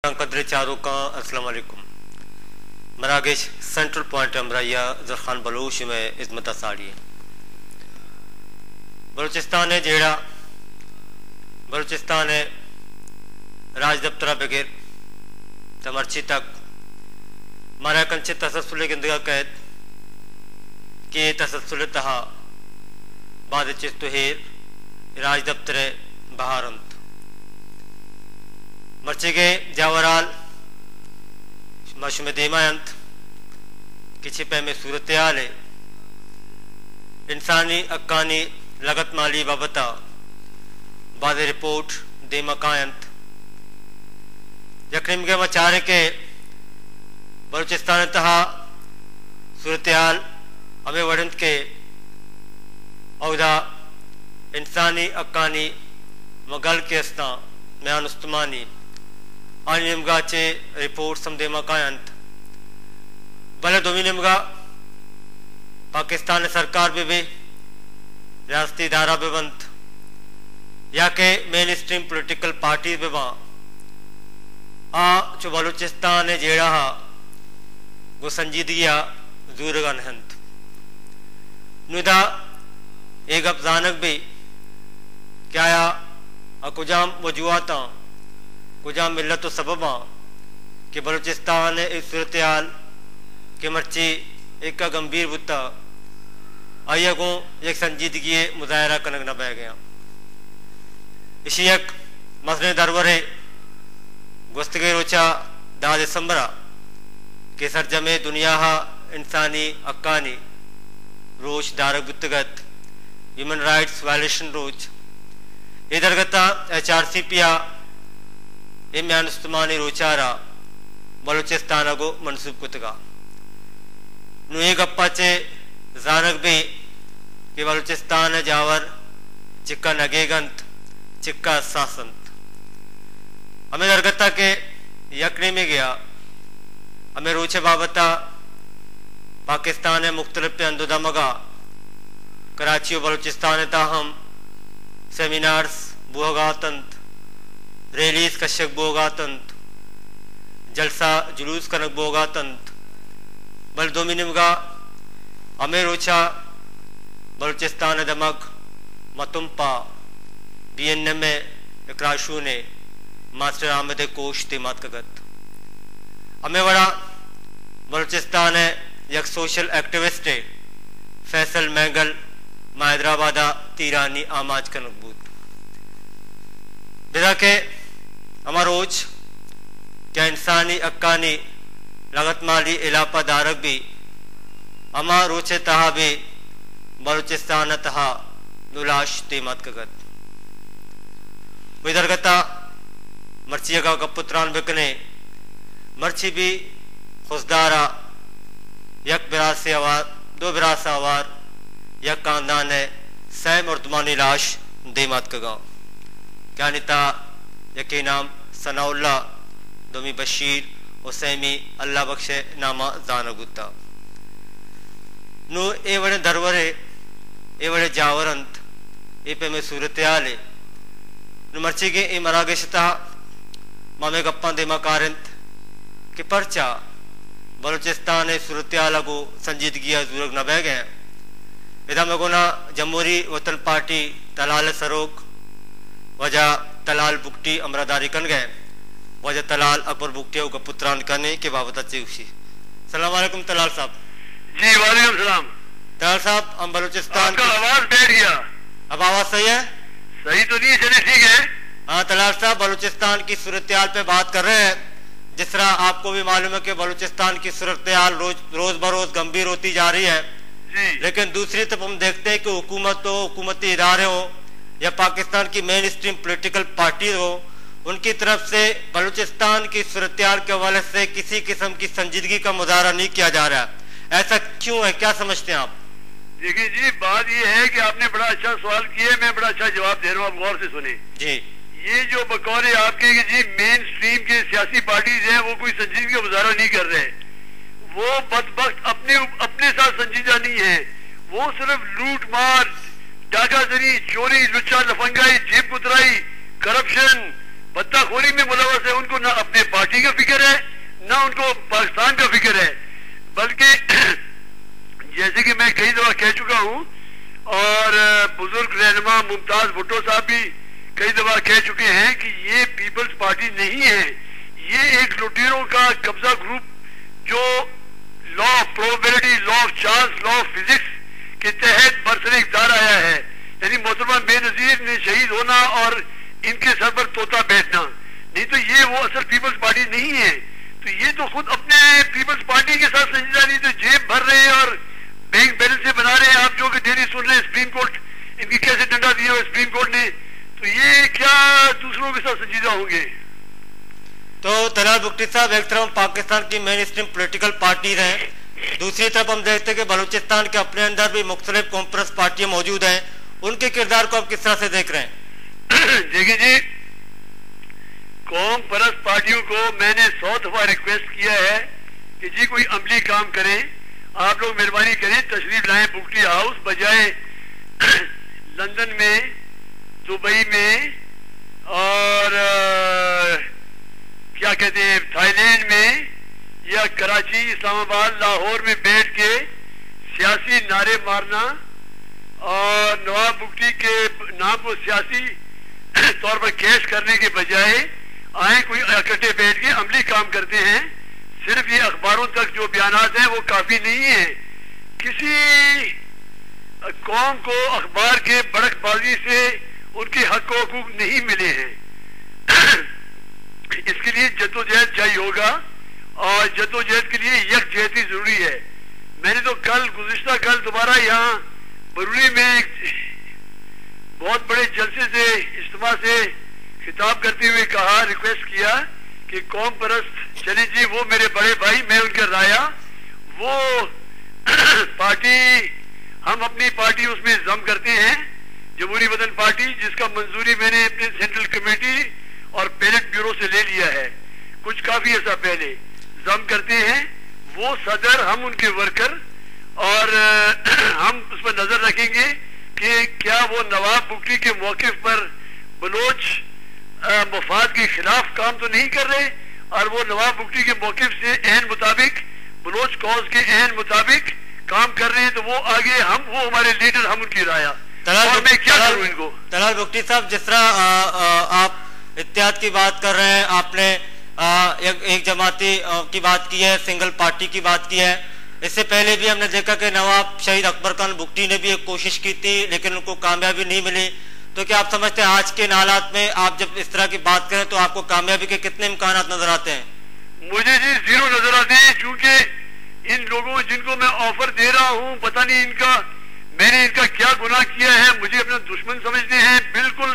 कदर चारों का अस्सलाम वालेकुम। मराकेश सेंट्रल पॉइंट अमराइया जरखान बलूच में इज़्मत साड़ी बलूचिस्तान है जेड़ा बलूचिस्तान है राज दफ्तरा बगैर तमर्ची तक मारा कंचे तसलसल गिंदगा कैद के तसलसल तहा बाद चिस्तुहेर राज दफ्तर बहारंत मर्चिगे जावराल मशुम देमायंत किसी पे में सूरत हाल है इंसानी अक्कानी लगत माली बाबता बाद रिपोर्ट देमकायंत यकरीम के मचारे के बलूचिस्तान तहा सूरत हाल हमें वड़ंत के औदा इंसानी अक्कानी मगल के अस्ता म्यान उस्तमानी आणि निमगाचे रिपोर्ट समदेमा कायंत भले दोमी निमगा पाकिस्तान सरकार भी रियासती इदारा भी बंद या के मेन स्ट्रीम पोलिटिकल पार्टी भी वहाँ जो बलूचिस्तान है जेड़ा हा वो संजीदगिया जूरगन हंत नुदा एक अफजानक भी क्या या कुजाम वजूहता कुजाम मिलत सबबा कि बलूचिस्तान इस सूरत हाल के मर्ची एक गंभीर बुता आइया को एक संजीदगी मुजाहरा कनक न बह गया इसी एक मसले दरवरे गुस्तगे रोचा दा दिसंबरा के सरजमे दुनिया इंसानी अक्कानी रोज दारक बुतगत ह्यूमन राइट्स वायलेशन रोज इधरगता HRCP म्यान उस्तमानी रोचारा बलूचिस्तान को मनसूब कुतगा नु एक अप्पाचे जानक भी कि बलूचिस्तान जावर चिक्का नगेगंत चिक्का सासंत हमें दरगता के यकने में गया हमें रोचे बाबता पाकिस्तान मुख्तलिफ पे अंदुदा मगा कराची और बलूचिस्तान ताहम सेमिनार्स बोगातंत रैलीज कश्यक बोगातंत जलसा जुलूस कनक बोगातंत बल दोमिनिमगा हमें रोचा बलूचिस्तान दमक मतुम्पा BNM में इकराशू ने मास्टर आमद कोश तेमात कगत हमें बड़ा बलूचिस्तान है एक सोशल एक्टिविस्ट है फैसल मैंगल हैदराबादा तीरानी आमाज का नकबूत बिदा के हमारा रोज क्या इंसानी अक्कानी लगत माली इलापा दारक भी हमारा रोचे तहा भी बलूचिस्तान तहा नुलाश तेमत कगत विदरगता मर्ची का पुत्रान बिकने मर्ची भी खुशदारा यक बिरासे आवार दो बिरासा आवार या खानदान है सैम और तुमानी लाश देमात का गाँव क्या निता यके नाम सनाउल्ला दोमी बशीर हुसैमी अल्लाह बख्शे नामा जानगुत्ता नु ए वड़े दरवरे ए वड़े जावरंत ए पे में सूरत हाल नु मर्ची के ए मरागेशता मामे गप्पा देमा कारंत के पर्चा बलूचिस्तान सूरत हाल को संजीदगी जूरग न बह गए इधर मगोना जमहूरी वतन पार्टी तलाल सरोक वजह तलाल बुकटी अमरादारी कन गए वजह तलाल अकबर बुकटी का पुत्रान करने के बाबत अच्छी खुशी। सलाम वालेकुम तलाल साहब। जी वालेकुम सलाम। तलाल साहब हम बलूचिस्तान का आवाज बैठ गया। अब आवाज सही है? सही तो नहीं चले ठीक है। हाँ तलाल साहब बलूचिस्तान की सूरत हाल पे बात कर रहे हैं। जिस तरह आपको भी मालूम है कि बलूचिस्तान की सूरत हाल रोज बरोज गंभीर होती जा रही है लेकिन दूसरी तरफ हम देखते हैं कि हुकूमत हो हुकूमती इदारे हो या पाकिस्तान की मेन स्ट्रीम पोलिटिकल पार्टी हो उनकी तरफ से बलूचिस्तान की सूरत हाल के हवाले से किसी किस्म की संजीदगी का मुजाहरा नहीं किया जा रहा है। ऐसा क्यों है, क्या समझते हैं आप? देखिए जी बात यह है कि आपने बड़ा अच्छा सवाल किया, मैं बड़ा अच्छा जवाब दे रहा हूँ, आप गौर से सुने जी। ये जो बकौल आपके कि जी मेन स्ट्रीम के सियासी पार्टीज हैं वो कोई संजीदगी का मुजाहरा नहीं कर रहे, वो बदबख्त अपने साथ संजीदा नहीं है, वो सिर्फ लूट मार डाकाजनी चोरी लुच्चा लफंगाई जेब कुतराई करप्शन बद्दाखोरी में मुलवस है। उनको ना अपने पार्टी का फिक्र है, ना उनको पाकिस्तान का फिक्र है, बल्कि जैसे कि मैं कई दफा कह चुका हूं और बुजुर्ग रहनुमा मुमताज भुट्टो साहब भी कई दफा कह चुके हैं कि ये पीपल्स पार्टी नहीं है, ये एक लुटेरों का कब्जा ग्रुप जो law of probability, law of chance, law of physics के तहत बरसर इक़्तिदार आया है। यानी मोहतरमा बेनजीर ने शहीद होना और इनके सर पर तोता बैठना, नहीं तो ये वो असल पीपल्स पार्टी नहीं है। तो ये तो खुद अपने पीपल्स पार्टी के साथ संजीदा नहीं, तो जेब भर रहे हैं और बैंक बैलेंस से बना रहे हैं। आप जो कि डेली सुन रहे हैं सुप्रीम कोर्ट इनकी कैसे डंडा दिया हुआ सुप्रीम कोर्ट ने, तो ये क्या दूसरों के साथ संजीदा होंगे। तो तलाल बुख्ती साहब, एक तरफ पाकिस्तान की मेन स्ट्रीम पोलिटिकल पार्टीज हैं, दूसरी तरफ हम देखते हैं कि बलूचिस्तान के अपने अंदर भी मुख्तलिफ कॉमप्रस पार्टियां मौजूद हैं, उनके किरदार को आप किस तरह से देख रहे हैं? देखिए जी, कौम परस्त पार्टियों को मैंने 100 दफा रिक्वेस्ट किया है कि जी कोई अमली काम करें, आप लोग मेहरबानी करें, तशरीफ लाएं बुख्ती हाउस, बजाय लंदन में, दुबई में और क्या कहते हैं थाईलैंड में या कराची, इस्लामाबाद, लाहौर में बैठ के सियासी नारे मारना और नवाब बुख्ती के नाम को सियासी तौर पर कैश करने के बजाय आए कोई इकट्ठे बैठ के अमली काम करते हैं। सिर्फ ये अखबारों तक जो बयानात हैं वो काफी नहीं है। किसी कौम को अखबार के बड़कबाजी से उनके हक हकूक नहीं मिले हैं। इसके लिए जद्दोजहद चाहिए होगा और जद्दोजहद के लिए यकजहती जरूरी है। मैंने तो गुज़िश्ता कल दोबारा यहाँ बरूनी में बहुत बड़े जलसे से, इज्तिमा से खिताब करते हुए कहा, रिक्वेस्ट किया कि कौम परस्त चले जी, वो मेरे बड़े भाई, मैं उनका राया, वो पार्टी, हम अपनी पार्टी उसमें जम करते हैं, जमहूरी वतन पार्टी, जिसका मंजूरी मैंने अपने सेंट्रल कमेटी और पैलेट ब्यूरो से ले लिया है कुछ काफी अर्सा पहले। जम करते हैं, वो सदर, हम उनके वर्कर, और हम उस पर नजर रखेंगे कि क्या वो नवाब बुख्ती के मौकिफ पर बलोच मफाद के खिलाफ काम तो नहीं कर रहे, और वो नवाब बुख्ती के मौकिफ से एन मुताबिक, बलोच कॉज के एन मुताबिक काम कर रहे हैं। तो वो आगे, हम, वो हमारे लीडर, हम उनकी राया। और मैं क्या करूं इनको? तलाल बुख्ती साहब, जिस तरह आप इत्तेहाद की बात कर रहे हैं, आपने एक जमाती की बात की है, सिंगल पार्टी की बात की है। इससे पहले भी हमने देखा कि नवाब शहीद अकबर खान बुख्ती ने भी एक कोशिश की थी, लेकिन उनको कामयाबी नहीं मिली। तो क्या आप समझते हैं आज के हालात में आप जब इस तरह की बात करें तो आपको कामयाबी के कितने इम्कान नजर आते हैं? मुझे जी जीरो नजर आते हैं, क्योंकि इन लोगों जिनको मैं ऑफर दे रहा हूं, पता नहीं मैंने इनका क्या गुनाह किया है, मुझे अपना दुश्मन समझते हैं। बिल्कुल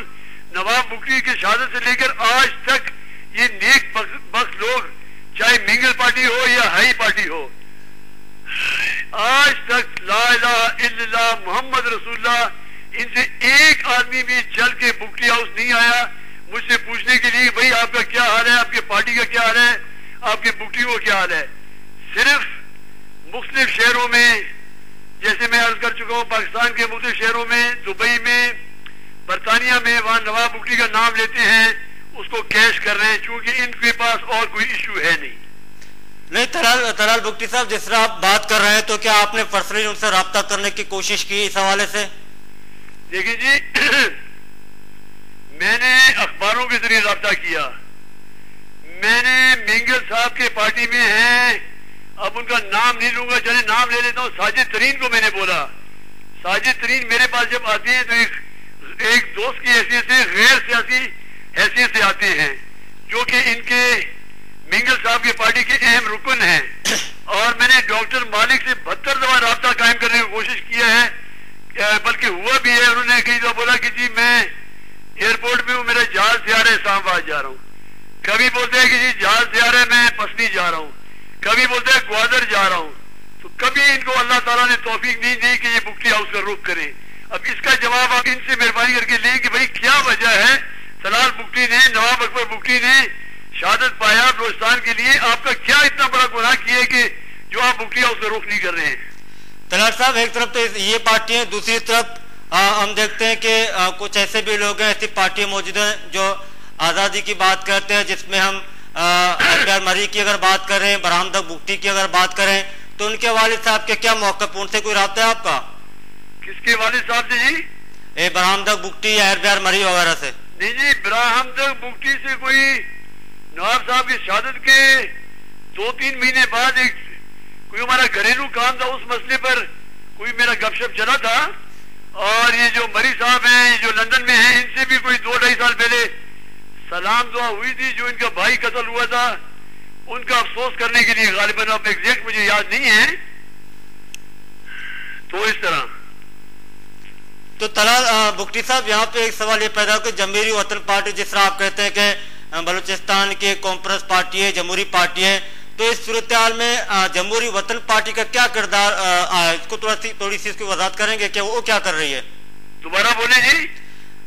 नवाब बुख्ती की शहादत से लेकर आज तक ये नेक बख्त लोग, चाहे मिंगल पार्टी हो या हाई पार्टी हो, आज तक ला इलाहा इल्लल्लाह मोहम्मद रसूलुल्लाह, इनसे एक आदमी भी चल के बुख्ती हाउस नहीं आया मुझसे पूछने के लिए भाई आपका क्या हाल है, आपके पार्टी का क्या हाल है, आपके बुख्ती का क्या हाल है। सिर्फ मुख्तलिफ शहरों में, जैसे मैं अर्ज कर चुका हूँ, पाकिस्तान के मुख्तलिफ शहरों में, दुबई में, बरतानिया में, वहां नवाब बुख्ती का नाम लेते हैं, उसको कैश कर रहे हैं, क्योंकि इनके पास और कोई इश्यू है नहीं। तलाल बुख्ती साहब, जिस तरह आप बात कर रहे हैं, तो क्या आपने पर्सनली उनसे राब्ता करने की कोशिश की इस हवाले से? देखिए जी, मैंने अखबारों के जरिए राब्ता किया। मैंने मिंगल साहब के पार्टी में हैं, अब उनका नाम नहीं लूंगा, चले नाम ले लेता हूँ। साजिद तरीन को मैंने बोला, साजिद तरीन मेरे पास जब आते हैं तो एक दोस्त की हैसियत से, गैर सियासी हैसियत से आते हैं, जो कि इनके मिंगल साहब की पार्टी के अहम रुकन हैं। और मैंने डॉक्टर मालिक से 72 दफा राब्ता कायम करने की कोशिश किया है, बल्कि हुआ भी है। उन्होंने कई दफा बोला कि जी मैं एयरपोर्ट में हूँ, मेरा जहाज से आ रहा है, इस्लामाबाद जा रहा हूँ। कभी बोलते हैं कि जी जहाज से आ रहा है, मैं पसनी जा रहा हूँ। कभी बोलते हैं ग्वादर जा रहा हूँ। तो कभी इनको अल्लाह ताला ने तौफीक नहीं दी कि ये बुख्ती हाउस का रुख करें। अब इसका जवाब आप इनसे मेहरबानी करके लें कि भाई क्या वजह है तलाल बुख्ती ने, नवाब अकबर बुख्ती ने शहादत पाया बलूचिस्तान के लिए, आपका क्या इतना बड़ा गुनाह किया है कि जो आप बुख्ती हाउस का रुख नहीं कर रहे हैं? तलाल साहब, एक तरफ तो ये पार्टियां, दूसरी तरफ हम देखते हैं कि कुछ ऐसे भी लोग हैं, ऐसी पार्टियां मौजूद हैं जो आज़ादी की बात करते हैं, जिसमें हम एफबीआर मरी की अगर बात करें, बरहमदक बुगटी की अगर बात करें, तो उनके वालिद साहब के क्या मौक़िफ़, उनसे कोई राब्ता है आपका? किसके वालिद साहब से जी? बरहमदक बुगटी या एफबीआर मरी वगैरह से? नहीं जी, बरहमदक बुगटी से कोई नवाब साहब की शहादत के 2-3 महीने बाद कोई हमारा घरेलू काम था, उस मसले पर कोई मेरा गपशप चला था। और ये जो मरी साहब हैं, जो लंदन में हैं, इनसे भी कोई 2-2.5 साल पहले सलाम दुआ हुई थी। जो इनका भाई कत्ल हुआ था, उनका अफसोस करने के लिए, गालिबन अब एग्जैक्ट मुझे याद नहीं है। तो इस तरह तो तलाल बुगटी साहब, यहाँ पे एक सवाल ये पैदा हो कि जमहूरी वतन पार्टी, जिस तरह आप कहते हैं कि बलूचिस्तान की कॉन्फ्रेंस पार्टी है, जमहूरी पार्टी है, तो इस सूरत हाल में जमहूरी वतन पार्टी का क्या किरदार आया, इसको थोड़ी सी इसकी वजाहत करेंगे कि वो क्या कर रही है? दोबारा बोले जी।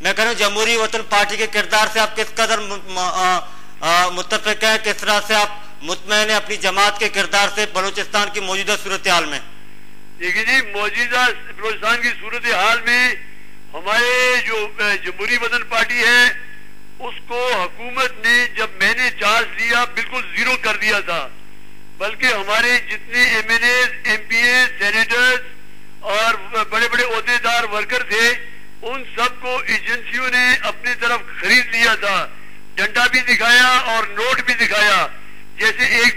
मैं कह रहा हूँ जमहूरी वतन पार्टी के किरदार से आप किस कदर मुत्तफिक हैं, किस तरह से आप मुतमईन हैं अपनी जमात के किरदार से बलूचिस्तान की मौजूदा सूरत हाल में? देखिए जी, मौजूदा बलूचिस्तान की सूरत हाल में हमारे जो जमहूरी वतन पार्टी है, उसको हुकूमत ने जब मैंने चार्ज लिया बिल्कुल जीरो कर दिया था। बल्कि हमारे जितने MNA, MPA, सेनेटर्स और बड़े बड़े ओहदेदार वर्कर थे, उन सबको एजेंसियों ने अपनी तरफ खरीद लिया था। डंडा भी दिखाया और नोट भी दिखाया। जैसे एक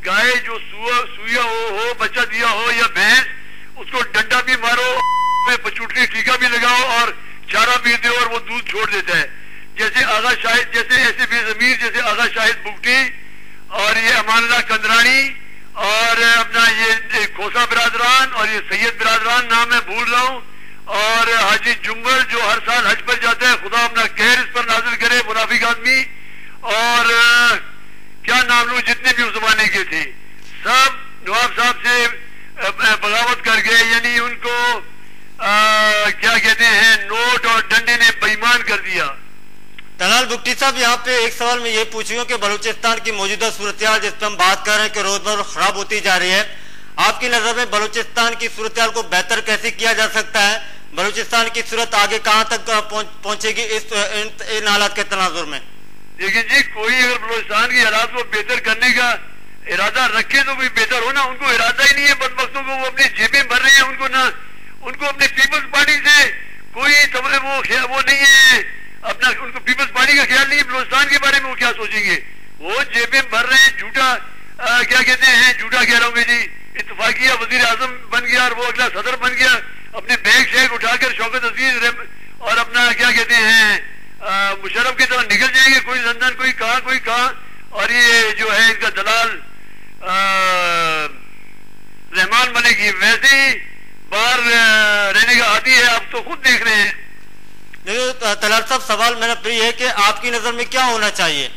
गाय जो सुइया हो बच्चा दिया हो या भैंस, उसको डंडा भी मारो, पचूटली टीका भी लगाओ और चारा भी दो और वो दूध छोड़ देता है। जैसे आगा शाहिद, जैसे ऐसे बेजमीर जैसे आगा शाहिद बुगटी और ये अमानुल्लाह कंदरानी और अपना ये खोसा बिरादरान और ये सैयद बिरादरान नाम मैं भूल रहा हूँ, और हाजी जुम्बर जो हर साल हज पर जाता है, खुदा अपना कहर इस पर नाजिल करे, मुनाफिक आदमी, और क्या नाम लो, जितने भी उस जमाने के थे सब नवाब साहब से बगावत कर गए। यानी उनको क्या कहते हैं, नोट और डंडे ने बेईमान कर दिया। तलाल बुगटी साहब, यहाँ पे एक सवाल मैं ये पूछूंगा कि बलूचिस्तान की मौजूदा सूरत हाल जिस पर हम बात कर रहे हैं कि रोज बरोज खराब होती जा रही है, आपकी नजर में बलूचिस्तान की सूरत हाल को बेहतर कैसे किया जा सकता है? बलूचिस्तान की सूरत आगे कहाँ तक पहुंचेगी इन हालात के तनाजुर में? देखिए जी, कोई अगर बलूचिस्तान की हालात को बेहतर करने का इरादा रखे तो कोई बेहतर हो ना। उनको इरादा ही नहीं है, बदबख्तों को, वो अपनी जेबें भर रहे हैं। उनको अपने पीपल्स पार्टी से कोई वो नहीं है, अपना उनको पीपल्स पार्टी का ख्याल नहीं है। बलूचिस्तान के बारे में वो क्या सोचेंगे? वो जेबें भर रहे हैं। झूठा क्या कहते हैं, झूठा कह रहा हूँ जी, इत्तफाकिया वजीर आजम बन गया और वो अगला सदर बन गया। अपने बैग शैग उठाकर शौकत अजीज और अपना क्या कहते हैं मुशर्रफ की तरह निकल जाएंगे, कोई लंदन, कोई कहाँ। और ये जो है इनका दलाल रहमान मलिक, ये वैसे ही बाहर रहने का आदी है, आप तो खुद देख रहे हैं। तलाल साहब, सवाल मेरा प्रिय है कि आपकी नजर में क्या होना चाहिए?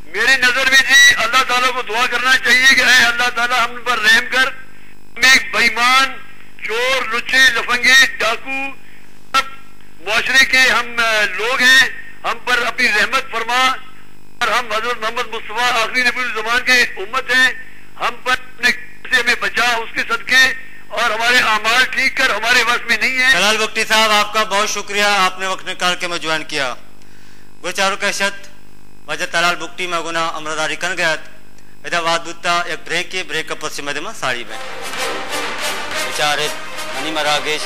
मेरी नजर में जी, अल्लाह ताला को दुआ करना चाहिए कि है अल्लाह ताला हम पर रहम कर। हम एक बेईमान, चोर, लुच्चे, लफंगे, डाकू, सब मुआशरे के हम लोग हैं, हम पर अपनी रहमत फरमा। और हम हजरत मोहम्मद मुस्तफा आखिरी नबी ज़मान के उम्मत हैं, हम पर अपने से हमें बचा उसके सदके, और हमारे अमाल ठीक कर, हमारे वश में नहीं है। तलाल बुगटी साहब, आपका बहुत शुक्रिया, आपने वक्त निकाल के मैं ज्वाइन किया। गुचारू कहशत वजह तलाल बुगटी में गुना अमरदारी कन गया वाद बुत्ता एक ब्रेक के ब्रेक का पश्चिम साड़ी में बेचारे मनी मरागे